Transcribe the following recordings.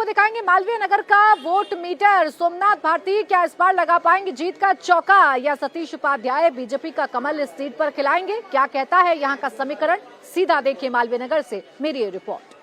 आपको दिखाएंगे मालवीय नगर का वोट मीटर। सोमनाथ भारती क्या इस बार लगा पाएंगे जीत का चौका, या सतीश उपाध्याय बीजेपी का कमल इस सीट पर खिलाएंगे? क्या कहता है यहाँ का समीकरण, सीधा देखिए मालवीय नगर से मेरी ये रिपोर्ट।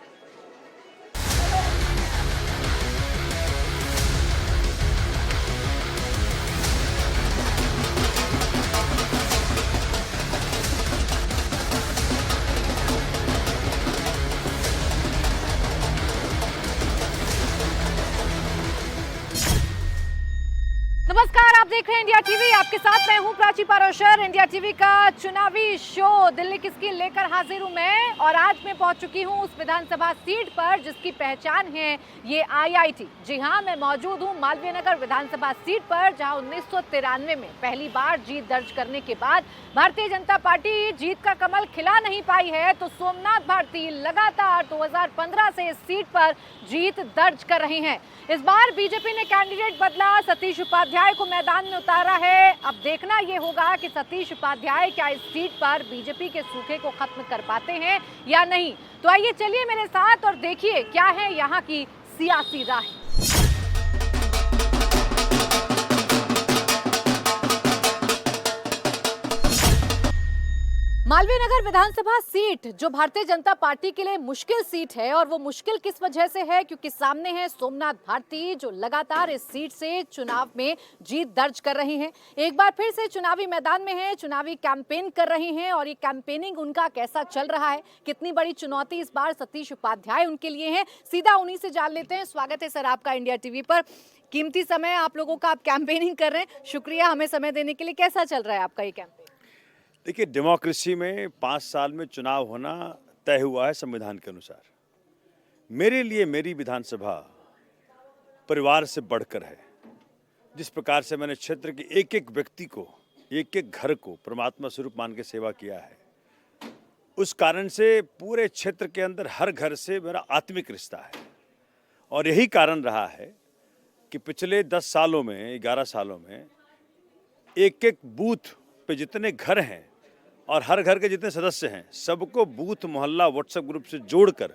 नमस्कार, आप देख रहे हैं इंडिया टीवी। आपके साथ मैं हूं प्राची पारोशर। इंडिया टीवी का चुनावी शो दिल्ली किसकी लेकर हाजिर हूं मैं, और आज मैं पहुंच चुकी हूं उस विधानसभा सीट पर जिसकी पहचान है ये आईआईटी। जी हां, मैं मौजूद हूं मालवीय नगर विधानसभा सीट पर, जहां 1993 में पहली बार जीत दर्ज करने के बाद भारतीय जनता पार्टी जीत का कमल खिला नहीं पाई है, तो सोमनाथ भारती लगातार 2015 से इस सीट पर जीत दर्ज कर रहे हैं। इस बार बीजेपी ने कैंडिडेट बदला, सतीश उपाध्याय को मैदान में उतारा है। अब देखना यह होगा कि सतीश उपाध्याय क्या इस सीट पर बीजेपी के सूखे को खत्म कर पाते हैं या नहीं। तो आइए चलिए मेरे साथ और देखिए क्या है यहाँ की सियासी राह। मालवीय नगर विधानसभा सीट जो भारतीय जनता पार्टी के लिए मुश्किल सीट है, और वो मुश्किल किस वजह से है, क्योंकि सामने है सोमनाथ भारती जो लगातार इस सीट से चुनाव में जीत दर्ज कर रहे हैं। एक बार फिर से चुनावी मैदान में है, चुनावी कैंपेन कर रहे हैं, और ये कैंपेनिंग उनका कैसा चल रहा है, कितनी बड़ी चुनौती इस बार सतीश उपाध्याय उनके लिए है, सीधा उन्हीं से जान लेते हैं। स्वागत है सर आपका इंडिया टीवी पर। कीमती समय आप लोगों का, आप कैंपेनिंग कर रहे हैं, शुक्रिया हमें समय देने के लिए। कैसा चल रहा है आपका ये कैंपेन? देखिए, डेमोक्रेसी में 5 साल में चुनाव होना तय हुआ है संविधान के अनुसार। मेरे लिए मेरी विधानसभा परिवार से बढ़कर है। जिस प्रकार से मैंने क्षेत्र के एक एक व्यक्ति को, एक एक घर को परमात्मा स्वरूप मान के सेवा किया है, उस कारण से पूरे क्षेत्र के अंदर हर घर से मेरा आत्मिक रिश्ता है। और यही कारण रहा है कि पिछले 10 सालों में, 11 सालों में एक एक बूथ पे जितने घर हैं और हर घर के जितने सदस्य हैं, सबको बूथ मोहल्ला व्हाट्सएप ग्रुप से जोड़कर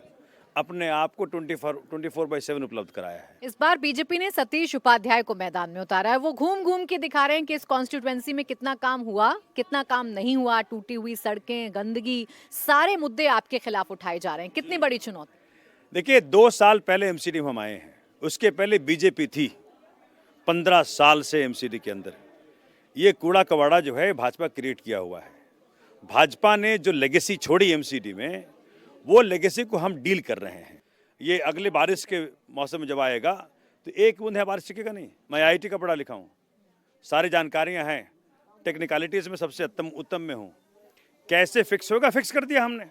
अपने आप को 24/7 उपलब्ध कराया है। इस बार बीजेपी ने सतीश उपाध्याय को मैदान में उतारा है। वो घूम घूम के दिखा रहे हैं कि इस कॉन्स्टिट्यूएंसी में कितना काम हुआ, कितना काम नहीं हुआ। टूटी हुई सड़कें, गंदगी, सारे मुद्दे आपके खिलाफ उठाए जा रहे हैं। कितनी बड़ी चुनौती? देखिए, 2 साल पहले एमसीडी में हम आए हैं, उसके पहले बीजेपी थी 15 साल से एमसीडी के अंदर। ये कूड़ा कबाड़ा जो है भाजपा क्रिएट किया हुआ है। भाजपा ने जो लेगेसी छोड़ी एमसीडी में, वो लेगेसी को हम डील कर रहे हैं। ये अगले बारिश के मौसम में जब आएगा तो एक बूंद है बारिश टिकेगा नहीं। मैं आईआईटी का पढ़ा लिखा हूँ, सारी जानकारियाँ हैं, टेक्निकलिटीज़ में सबसे उत्तम में हूँ। कैसे फिक्स होगा, फिक्स कर दिया हमने।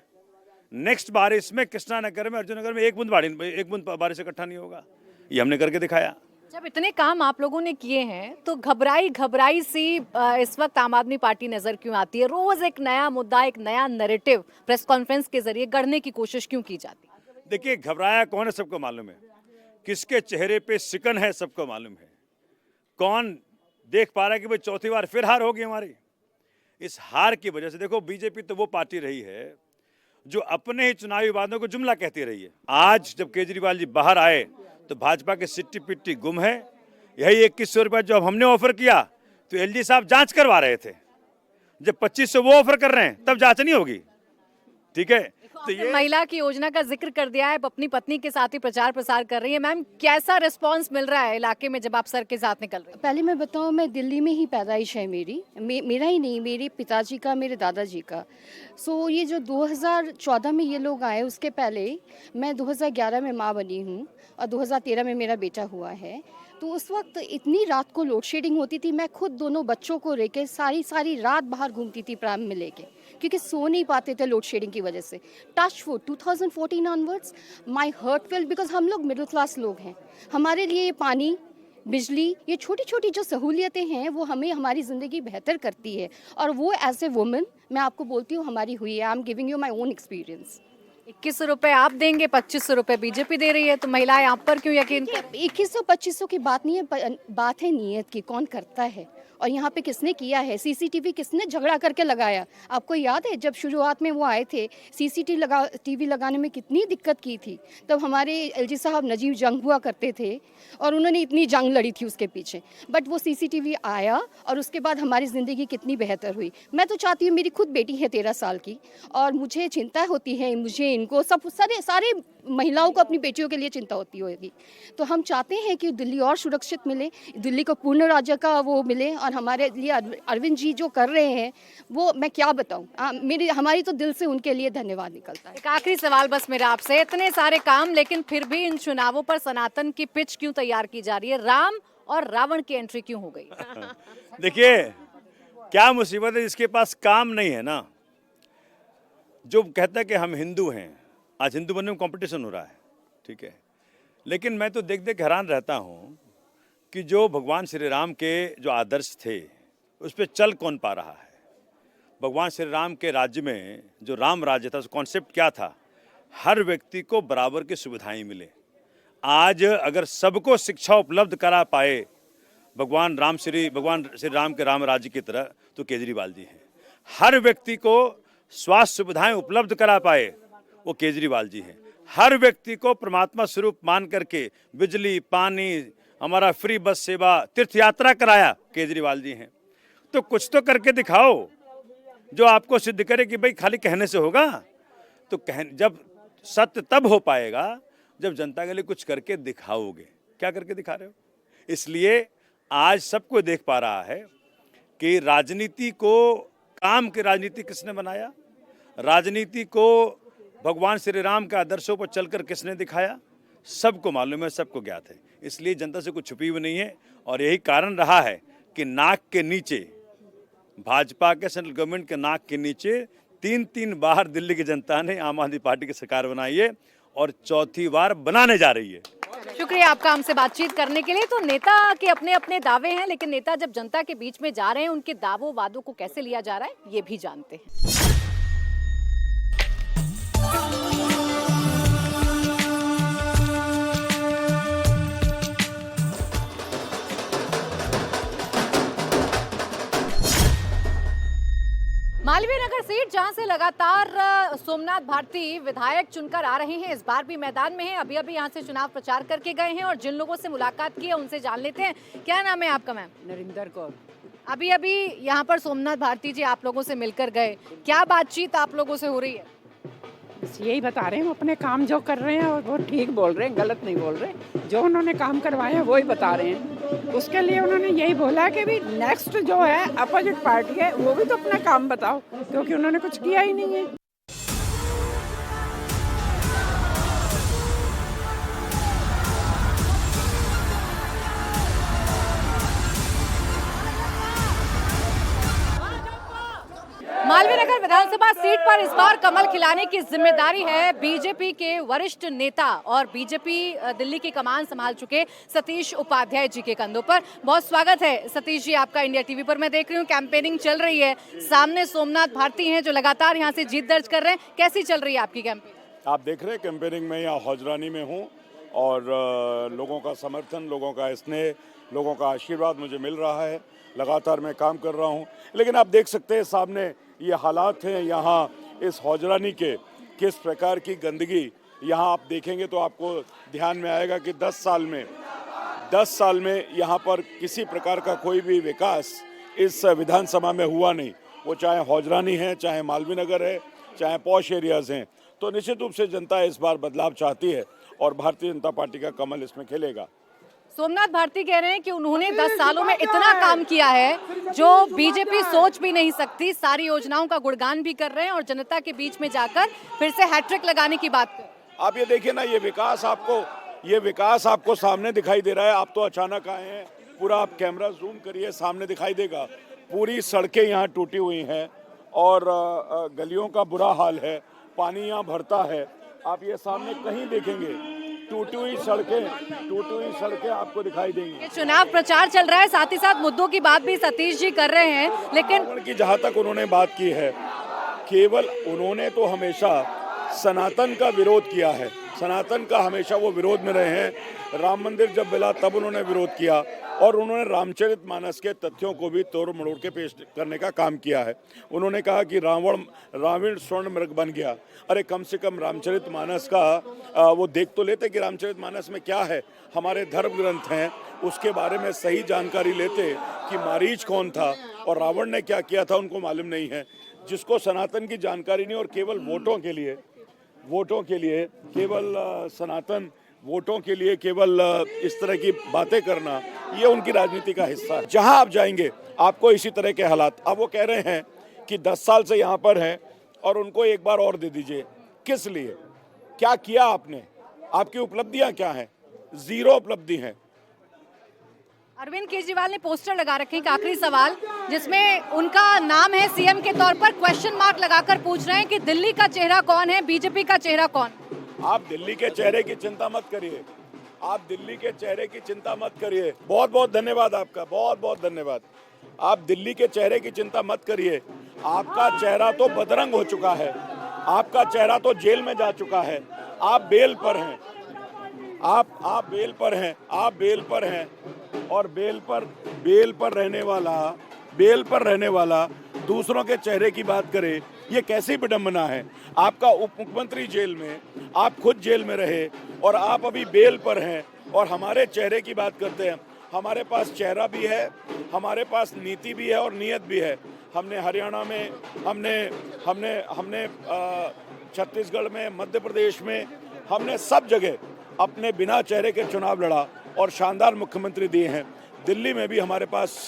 नेक्स्ट बारिश में कृष्णानगर में, अर्जुन नगर में एक बूंद बारिश इकट्ठा नहीं होगा। ये हमने करके दिखाया। जब इतने काम आप लोगों ने किए हैं तो घबराई सी इस वक्त आम आदमी पार्टी नजर क्यों आती है? रोज एक नया मुद्दा, एक नया नैरेटिव प्रेस कॉन्फ्रेंस के जरिए गढ़ने की कोशिश क्यों की जाती है? देखिए, घबराया कौन है सबको मालूम है, किसके चेहरे पे सिकन है सबको मालूम है। कौन देख पा रहा है कि भाई चौथी बार फिर हार होगी हमारी। इस हार की वजह से देखो, बीजेपी तो वो पार्टी रही है जो अपने ही चुनावी वादों को जुमला कहती रही है। आज जब केजरीवाल जी बाहर आए तो भाजपा के सिट्टी पिट्टी गुम है। यही 2100 रुपया जो हमने ऑफर किया तो एलजी साहब जांच करवा रहे थे। जब 2500 वो ऑफर कर रहे हैं तब जांच नहीं होगी, ठीक है? तो ये महिला की योजना का जिक्र कर दिया है, अपनी पत्नी के साथ ही प्रचार प्रसार कर रही है। मैम, कैसा रिस्पांस मिल रहा है इलाके में जब आप सर के साथ निकल रहे हैं? पहले मैं बताऊं, मैं दिल्ली में ही पैदाइश है मेरी, मेरा ही नहीं, मेरे पिताजी का, मेरे दादाजी का। सो ये जो 2014 में ये लोग आए, उसके पहले मैं 2011 में माँ बनी हूँ और 2013 में मेरा बेटा हुआ है। तो उस वक्त इतनी रात को लोड शेडिंग होती थी, मैं खुद दोनों बच्चों को लेके सारी रात बाहर घूमती थी प्राम में लेके, क्योंकि सो नहीं पाते थे लोड शेडिंग की वजह से। Touch wood 2014 onwards my hurt felt, because हम लोग मिडिल क्लास लोग हैं। हमारे लिए ये पानी, बिजली, ये छोटी छोटी जो सहूलियतें हैं वो हमें हमारी ज़िंदगी बेहतर करती है, और वो एज ए वुमन मैं आपको बोलती हूँ हमारी हुई है। I am giving you my own experience. ₹21 आप देंगे, ₹2500 बीजेपी दे रही है, तो महिलाएं आप पर क्यों यकीन कर? 2100-2500 की बात नहीं है, बात है नीयत की, कौन करता है और यहाँ पे किसने किया है, सीसीटीवी किसने झगड़ा करके लगाया। आपको याद है जब शुरुआत में वो आए थे, टीवी लगाने में कितनी दिक्कत की थी। तब हमारे एलजी साहब नजीब जंग हुआ करते थे और उन्होंने इतनी जंग लड़ी थी उसके पीछे, बट वो सीसीटीवी आया और उसके बाद हमारी ज़िंदगी कितनी बेहतर हुई। मैं तो चाहती हूँ, मेरी खुद बेटी है 13 साल की और मुझे चिंता होती है, मुझे इनको सब सारे महिलाओं को अपनी बेटियों के लिए चिंता होती होगी। तो हम चाहते हैं कि दिल्ली और सुरक्षित मिले, दिल्ली को पूर्ण राज्य का वो मिले और हमारे लिए अरविंद जी जो कर रहे हैं वो मैं क्या बताऊं, हमारी तो दिल से उनके लिए धन्यवाद निकलता है। एक आखिरी सवाल बस मेरा आपसे, इतने सारे काम लेकिन फिर भी इन चुनावों पर सनातन की पिच क्यों तैयार की जा रही है? राम और रावण की एंट्री क्यों हो गई? देखिए क्या मुसीबत है, जिसके पास काम नहीं है ना, जो कहता है कि हम हिंदू हैं, आज हिंदू बनने में कंपटीशन हो रहा है, ठीक है, लेकिन मैं तो देख देख हैरान रहता हूँ कि जो भगवान श्री राम के जो आदर्श थे उस पर चल कौन पा रहा है। भगवान श्री राम के राज्य में जो राम राज्य था, उसका कॉन्सेप्ट क्या था? हर व्यक्ति को बराबर की सुविधाएं मिले। आज अगर सबको शिक्षा उपलब्ध करा पाए भगवान श्री राम के राम राज्य की तरह, तो केजरीवाल जी हैं। हर व्यक्ति को स्वास्थ्य सुविधाएं उपलब्ध करा पाए, वो केजरीवाल जी हैं। हर व्यक्ति को परमात्मा स्वरूप मान करके बिजली, पानी, हमारा फ्री बस सेवा, तीर्थ यात्रा कराया, केजरीवाल जी हैं। तो कुछ तो करके दिखाओ जो आपको सिद्ध करे कि भाई खाली कहने से होगा। तो जब सत्य तब हो पाएगा जब जनता के लिए कुछ करके दिखाओगे। क्या करके दिखा रहे हो? इसलिए आज सबको देख पा रहा है कि राजनीति को, काम की राजनीति किसने बनाया, राजनीति को भगवान श्री राम के आदर्शों पर चलकर किसने दिखाया, सबको मालूम है, सबको ज्ञात है। इसलिए जनता से कुछ छुपी हुई नहीं है और यही कारण रहा है कि नाक के नीचे, भाजपा के सेंट्रल गवर्नमेंट के नाक के नीचे 3 बार दिल्ली की जनता ने आम आदमी पार्टी की सरकार बनाई है और चौथी बार बनाने जा रही है। शुक्रिया आपका हमसे बातचीत करने के लिए। तो नेता के अपने अपने दावे हैं, लेकिन नेता जब जनता के बीच में जा रहे हैं, उनके दावों वादों को कैसे लिया जा रहा है ये भी जानते हैं। मालवीय नगर सीट जहां से लगातार सोमनाथ भारती विधायक चुनकर आ रहे हैं, इस बार भी मैदान में हैं। अभी अभी यहां से चुनाव प्रचार करके गए हैं और जिन लोगों से मुलाकात की है उनसे जान लेते हैं। क्या नाम है आपका मैम? नरिंदर कौर। अभी अभी यहाँ पर सोमनाथ भारती जी आप लोगों से मिलकर गए, क्या बातचीत आप लोगों से हो रही है? बस यही बता रहे हैं, हम अपने काम जो कर रहे हैं और वो ठीक बोल रहे हैं, गलत नहीं बोल रहे। जो उन्होंने काम करवाए हैं वही बता रहे हैं। उसके लिए उन्होंने यही बोला कि भी नेक्स्ट जो है अपोजिट पार्टी है वो भी तो अपना काम बताओ, क्योंकि उन्होंने कुछ किया ही नहीं है। मालवीय नगर विधानसभा सीट पर इस बार कमल खिलाने की जिम्मेदारी है बीजेपी के वरिष्ठ नेता और बीजेपी दिल्ली की कमान संभाल चुके सतीश उपाध्याय जी के कंधों पर। बहुत स्वागत है सतीश जी आपका इंडिया टीवी पर। मैं देख रही हूँ कैंपेनिंग चल रही है, सामने सोमनाथ भारती हैं जो लगातार यहाँ से जीत दर्ज कर रहे हैं। कैसी चल रही है आपकी कैंपेनिंग? आप देख रहे हैं कैंपेनिंग में यहाँ हौजरानी में हूँ और लोगों का समर्थन, लोगों का स्नेह, लोगों का आशीर्वाद मुझे मिल रहा है। लगातार मैं काम कर रहा हूँ, लेकिन आप देख सकते हैं सामने ये हालात हैं यहाँ इस हौजरानी के, किस प्रकार की गंदगी यहाँ आप देखेंगे तो आपको ध्यान में आएगा कि 10 साल में यहाँ पर किसी प्रकार का कोई भी विकास इस विधानसभा में हुआ नहीं। वो चाहे हौजरानी है, चाहे मालवीय नगर है, चाहे पॉश एरियाज हैं। तो निश्चित रूप से जनता इस बार बदलाव चाहती है और भारतीय जनता पार्टी का कमल इसमें खिलेगा। सोमनाथ भारती कह रहे हैं कि उन्होंने 10 सालों में इतना काम किया है जो बीजेपी सोच भी नहीं सकती। सारी योजनाओं का गुणगान भी कर रहे हैं और जनता के बीच में जाकर फिर से हैट्रिक लगाने की बात कर। आप ये देखिए ना, ये विकास आपको सामने दिखाई दे रहा है। आप तो अचानक आए हैं, पूरा आप कैमरा जूम करिए, सामने दिखाई देगा। पूरी सड़कें यहाँ टूटी हुई हैं और गलियों का बुरा हाल है, पानी यहाँ भरता है। आप ये सामने कहीं देखेंगे टूटी हुई सड़कें आपको दिखाई देंगी। चुनाव प्रचार चल रहा है, साथ ही साथ मुद्दों की बात भी सतीश जी कर रहे हैं, लेकिन की जहाँ तक उन्होंने बात की है, केवल उन्होंने तो हमेशा सनातन का विरोध किया है। सनातन का हमेशा वो विरोध में रहे हैं। राम मंदिर जब मिला तब उन्होंने विरोध किया और उन्होंने रामचरितमानस के तथ्यों को भी तोड़ मरोड़ के पेश करने का काम किया है। उन्होंने कहा कि रावण स्वर्ण मृग बन गया। अरे कम से कम रामचरितमानस का वो देख तो लेते कि रामचरितमानस में क्या है, हमारे धर्म ग्रंथ हैं, उसके बारे में सही जानकारी लेते कि मारीच कौन था और रावण ने क्या किया था उनको मालूम नहीं है। जिसको सनातन की जानकारी नहीं और केवल वोटों के लिए केवल सनातन वोटों के लिए केवल इस तरह की बातें करना, ये उनकी राजनीति का हिस्सा है। जहां आप जाएंगे आपको इसी तरह के हालात। अब वो कह रहे हैं कि 10 साल से यहाँ पर हैं और उनको एक बार और दे दीजिए। किस लिए? क्या किया आपने? आपकी उपलब्धियां क्या हैं? जीरो उपलब्धि हैं। अरविंद केजरीवाल ने पोस्टर लगा रखे हैं, एक आखिरी सवाल जिसमें उनका नाम है सीएम के तौर पर, क्वेश्चन मार्क लगाकर पूछ रहे हैं कि दिल्ली का चेहरा कौन है, बीजेपी का चेहरा कौन? आप दिल्ली के चेहरे की चिंता मत करिए। आप दिल्ली के चेहरे की चिंता मत करिए। बहुत बहुत धन्यवाद आपका, बहुत बहुत धन्यवाद। आप दिल्ली के चेहरे की चिंता मत करिए। आपका चेहरा तो बदरंग हो चुका है, आपका चेहरा तो जेल में जा चुका है। आप बेल पर हैं, आप बेल पर हैं, आप बेल पर हैं और बेल पर रहने वाला दूसरों के चेहरे की बात करे, ये कैसी विडंबना है। आपका उप मुख्यमंत्री जेल में, आप खुद जेल में रहे और आप अभी बेल पर हैं और हमारे चेहरे की बात करते हैं। हमारे पास चेहरा भी है, हमारे पास नीति भी है और नीयत भी है। हमने हरियाणा में, हमने छत्तीसगढ़ में, मध्य प्रदेश में, हमने सब जगह अपने बिना चेहरे के चुनाव लड़ा और शानदार मुख्यमंत्री दिए हैं। दिल्ली में भी हमारे पास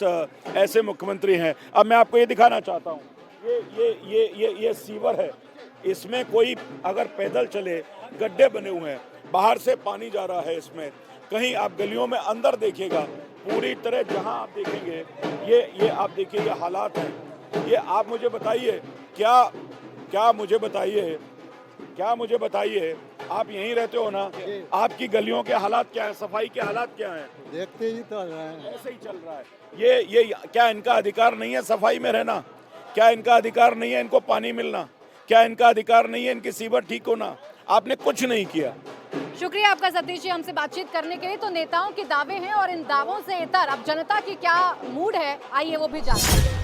ऐसे मुख्यमंत्री हैं। अब मैं आपको ये दिखाना चाहता हूँ, ये सीवर है, इसमें कोई अगर पैदल चले, गड्ढे बने हुए हैं, बाहर से पानी जा रहा है इसमें। कहीं आप गलियों में अंदर देखिएगा, पूरी तरह जहां आप देखेंगे ये आप देखिए ये हालात हैं। ये आप मुझे बताइए, क्या मुझे बताइए आप यहीं रहते हो ना, आपकी गलियों के हालात क्या हैं, सफाई के हालात क्या हैं? देखते ही तो रहे हैं। ऐसे ही चल रहा है। ये क्या इनका अधिकार नहीं है सफाई में रहना? क्या इनका अधिकार नहीं है इनको पानी मिलना? क्या इनका अधिकार नहीं है इनकी सीवर ठीक होना? आपने कुछ नहीं किया। शुक्रिया आपका सतीश जी हमसे बातचीत करने के लिए। तो नेताओं के दावे हैं और इन दावों से इतर अब जनता की क्या मूड है, आइए वो भी जानते हैं।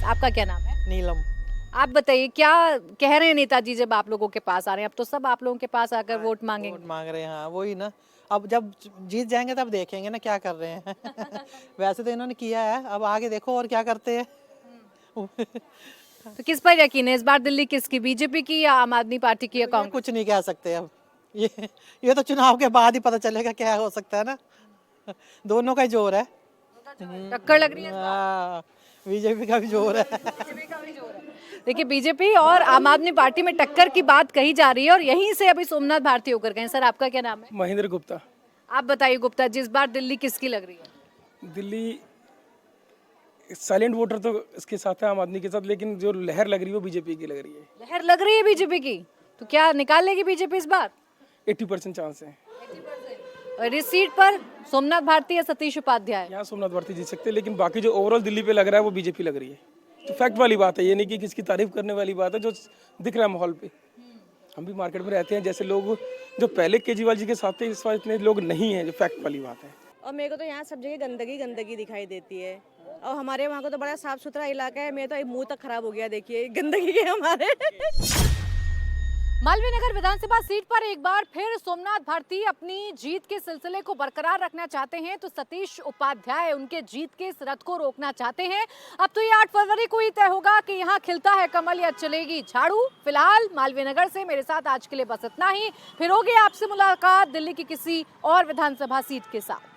आपका क्या नाम है? नीलम। आप बताइए क्या कह रहे हैं नेताजी जब आप लोगों के पास आ रहे हैं? अब तो सब आप लोगों के पास आकर वोट मांगेंगे। वोट मांग रहे हैं, हाँ वही ना। अब जब जीत जाएंगे तब देखेंगे ना क्या कर रहे हैं। वैसे तो इन्होंने किया है, अब आगे देखो और क्या करते हैं। तो किस पर यकीन है इस बार? दिल्ली किसकी, बीजेपी की या आम आदमी पार्टी की या कांग्रेस? कुछ नहीं कह सकते अब। ये तो चुनाव के बाद ही पता चलेगा क्या हो सकता है ना। दोनों का ही जोर है। टक्कर लग रही है। हाँ, बीजेपी का भी जोर है। देखिए बीजेपी और आम आदमी पार्टी में टक्कर की बात कही जा रही है और यहीं से अभी सोमनाथ भारती होकर गए। सर आपका क्या नाम है? महेंद्र गुप्ता। आप बताइए गुप्ता जी, इस बार दिल्ली किसकी लग रही है? दिल्ली साइलेंट वोटर तो इसके साथ है, आम आदमी के साथ, लेकिन जो लहर लग रही है वो बीजेपी की लग रही है। लहर लग रही है बीजेपी की, तो क्या निकाल लेगी बीजेपी इस बार? 80% चांस है। और इस सीट पर सोमनाथ भारती या सतीश उपाध्याय? यहाँ सोमनाथ भारती जीत सकते हैं, लेकिन बाकी जो ओवरऑल दिल्ली पे लग रहा है वो बीजेपी लग रही है। तो फैक्ट वाली बात है, ये नहीं कि किसकी तारीफ करने वाली बात है, जो दिख रहा है माहौल पे। हम भी मार्केट में रहते हैं, जैसे लोग जो पहले केजरीवाल जी के साथ थे इस बार इतने लोग नहीं हैं, जो फैक्ट वाली बात है। और मेरे को तो यहाँ सब जगह गंदगी दिखाई देती है और हमारे वहाँ को तो बड़ा साफ सुथरा इलाका है। मेरा तो मुंह तक खराब हो गया, देखिए गंदगी के हमारे। मालवीय नगर विधानसभा सीट पर एक बार फिर सोमनाथ भारती अपनी जीत के सिलसिले को बरकरार रखना चाहते हैं, तो सतीश उपाध्याय उनके जीत के इस रथ को रोकना चाहते हैं। अब तो ये 8 फरवरी को ही तय होगा कि यहाँ खिलता है कमल या चलेगी झाड़ू। फिलहाल मालवीय नगर से मेरे साथ आज के लिए बस इतना ही। फिर होगी आपसे मुलाकात दिल्ली की किसी और विधानसभा सीट के साथ।